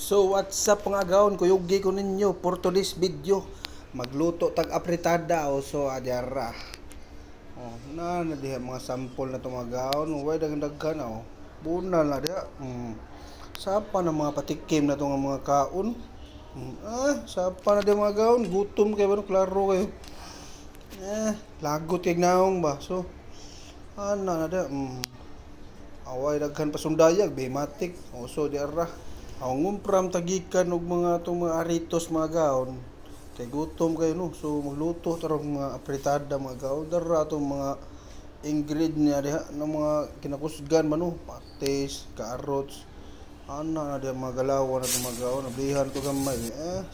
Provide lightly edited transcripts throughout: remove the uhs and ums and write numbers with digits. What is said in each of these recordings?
So what's up mga gaon, kuyugi ko ninyo for today's video. Magluto tag apritada o so adyara. Na diha mga sample na to mga gaon, way daghan oh. Bunal na diha. Sapa na mga patikim na to nga mga kaon. Sapa na diha mga gaon, gutom kay bano klaro kayo. Lagot kay naong ba. So ana na diha. Away daghan pasundayag, bematik. O so diara. Ang ngumpram tagikan og mga itong mga aritos mga gaon. Kay gutom kayo no. So magluto tarong mga apritada mga gaon. Dara itong mga ingredient niya diha ng mga kinakusgan man no. Patis, carrots. Ana na diha mga galawan na itong mga gaon. Nablihan to gamay.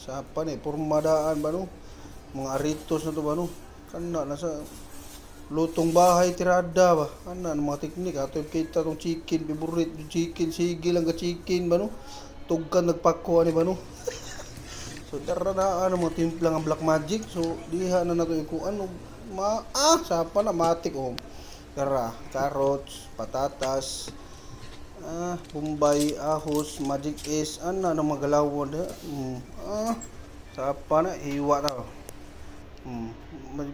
Sapa ni pormadaan ba no. Mga aritos na to ba no. Kana na sa lutong bahay tirada ba. Ana ng mga teknik ato kita tong chicken favorite chicken sige lang ka chicken ba no. Tugkan nagpako ani ba no. So tara na ano mo timpla nga black magic. So diha na nato ikuan og sapa na matik oh. Tara, carrots, patatas, bombay, ahos, magic is ana na magalawon da. Sapa na hiwa ta.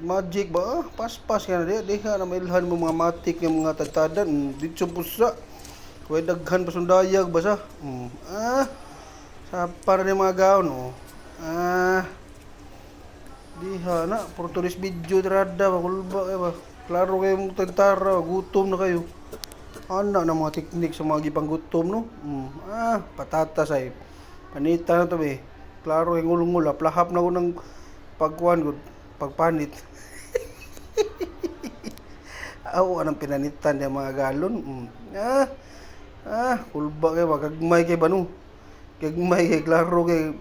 Magic ba? Pas-pas ka na diha na mailhan mo mga matik nga mga tagtadan dito pusa. Kuya daghan pasundayag basa. Sapa na mga gaon oh. Diha na for today's video tirada ba kulba kay ba. Klaro kayo mong tagtara, gutom na kayo. Ana na mga teknik sa mga gipang gutom no. Patatas ay panita na to be. Klaro yung ngulungul, plahap na ko ng pagkuhan gud, pagpanit. Aw anong pinanitan niya mga galon. Kulba kay ba kagmay kay banu. Kagmay kay klaro kay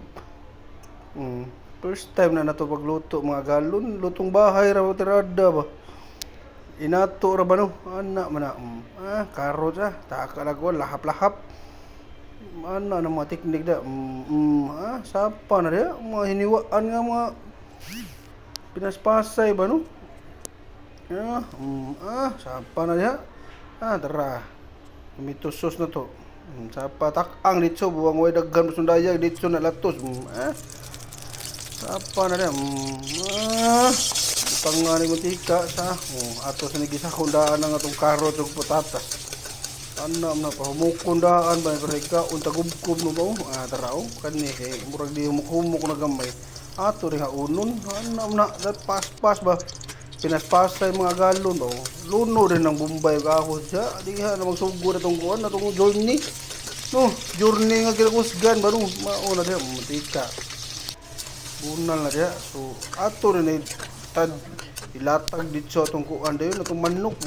first time na nato pagluto mga galon, lutong bahay ra tirada ba. Inato ra ba no? Ana man na. Karot taka lang ko lahap-lahap. Ana na mga teknik da. Sapa na dia mga hiniwaan nga mga pinaspasay ba no? Sapa na dia. Tara. Mito sauce na to. Sapa tak-ang dito buwang way daghan pasundayag dito na latos. Sapa na dia. Pangani mantika sa ato sa nigisa kundaan nga atong carrot ug patatas. Ana na pa humukundaan ba reka unta gubkob no ba? Tara kani kay murag di humuk na gamay. Ato rin unon. Ana na dat pas-pas ba. Pinaspasay mga galon ba. Luno rin ng Bombay kahos siya. Diha na magsugo na itong kuhan na itong journey. No, journey nga kinakusgan ba no. Mauna diha, matika. Bunal na diha. So, ato rin tad ilatag dito itong kuhan dayon. Itong manok.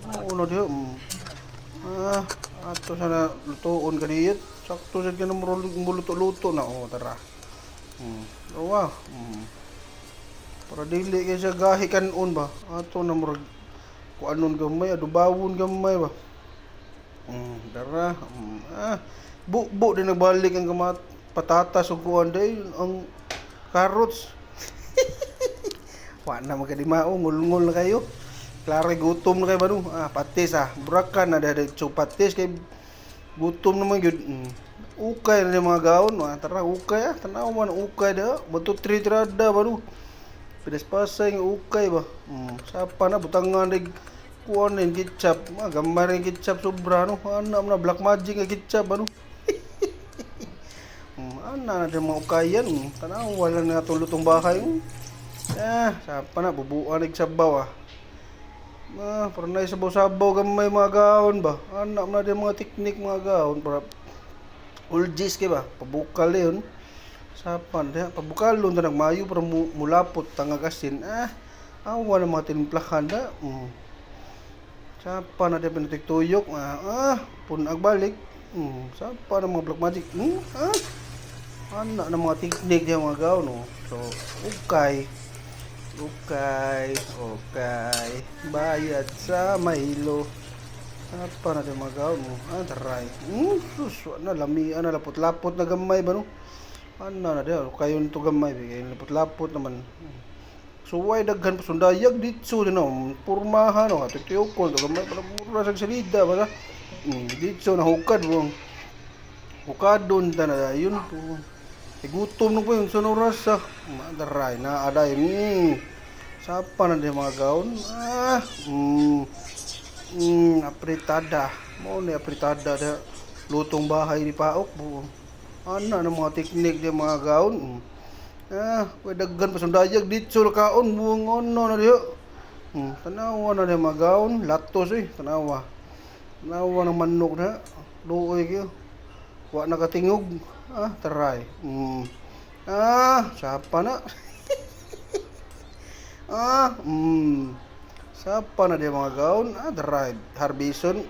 Mauna diha. Ato sana lutoon ka diyet. Sakto siya ka na muluto-luto na. Tara. Wow. Para dili kay siya gahi kanon ba. Ato na murag kuanon gamay, adubawon gamay ba. Dara. Bu din nagbalik ang patatas ug kuan day ang carrots. Wa na magkadimao, ngul-ngul na kayo. Klaro gutom na kayo ba no? Patis burakan na dahil patis kay gutom naman gyud. Ukay na mga gaon, tara ukay tanaw man ukay da, bato tirada ba no? Pinaspasay nga ukay ba. Sapa na butangan dig kuan ning ketchup, gamay ring ketchup sobra no. Ana na black magic nga ketchup ba no? Ana na mga ukayan, tanaw wala na atong lutong bahay. Sapa na bubuan ig sabaw para na sabaw-sabaw gamay mga gaon ba. Ana na di mga teknik mga gaon para ulgis kay ba, pabukal yun. Sapan diha, pabukalon ta nagmayo para mulapot tanga kasin. Awa na mga timplahan da. Sapa na diha pinatigtuyok. Pun agbalik. Sapa na mga black magic. Ana na mga teknik diha mga gaon no. So, ukay. Bayad sa Milo. Apa na di magaw mo? Taray. Sus, na lami, lapot-lapot na gamay ba no? Ana na di, kayo nito gamay, lapot-lapot naman. So way daghan pa sundayag dito din no. Pormahan no, tutiyokol to gamay para mura sa salida ba. Dito na hukad mo. Bukadon ta na yun po. Gutom na po yung sunod rasa. Madaray na aday. Sapa na di mga gaon. Apritada. Mo ni apritada da lutong bahay ni Paok po. Ana na mga teknik di mga gaon. Pwede daggan pa sundayag dito sa kaon buong ono na diyo. Tanawa na di mga gaon. Latos tanawa. Tanawa ng manok na. Luoy kayo. Wa nakatingog. Taray. Sapa na. Sapa na dia mga gaon. Taray. Harbison.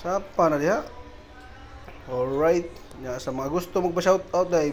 Sapa na dia. Alright. Ya, sa mga gusto magpa-shoutout dahil